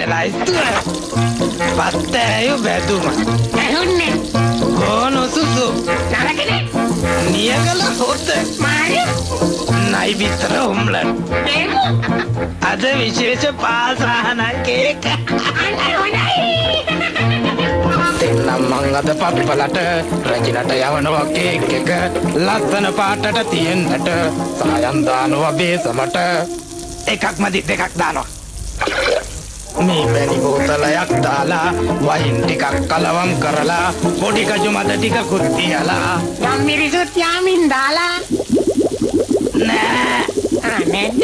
ලයිස්තුව පත්තෑයු බැදුම ඇහුන්නේ ගෝනු සුසු නරකනේ නියගල හොත Marie නයි බිත්තර උම්ලන් බේමු අද විශේෂ පාසාහනයි කේක අන්න හොඳයි දෙන්නම් මං අද පප්පලට රැකිලට යවනවා කේක් එක ලස්සන පාටට තියෙන්නට සායම් දානවා බේසමට එකක් මදි දෙකක් දානවා මේ පැණි බෝතලයක් දාලා වයින් ටිකක් කලවම් කරලා පොඩි කජු මත ටිකකුත් තියලා යම් මිරිසුත් යාමින් දාලා නෑ නැද්ද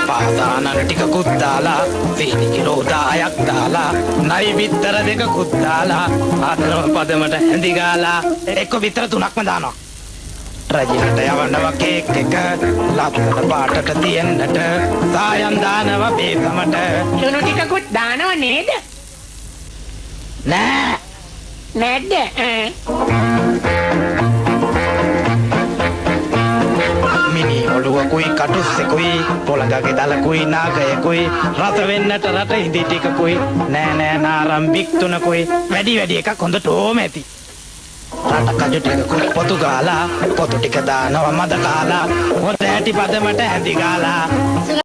පාසානන් ටිකකුත් දාලා සීනි කිලෝ 10ක් දාලා නයි බිත්තර දෙකකුත් දාලා හතරම පදමට හැඳි ගාලා එක්ක බිත්තර 3ක්ම දානවා රජිනට යවනවා කේක් එක ලස්සන පාටට තියෙන්නට සායම් දානවා බේසමට ලුණු ටිකකුත් දානව නේද නෑ නැද්ද මිනි ඔළුවකුයි කටුස්සෙකුයි පොළඟගේ දලකුයි නාගයකුයි රස වෙන්නට රට ඉදි ටිකකුයි නෑ නෑ නාරම් බික්තුනකුයි වැඩි එකක් හොඳට ඕම ඇති රට කජු ටිකකුත් පොතු ගාලා පොතු ටික දානවා මද කාලා හොඳ ඇටි පදමට හැඳි ගාලා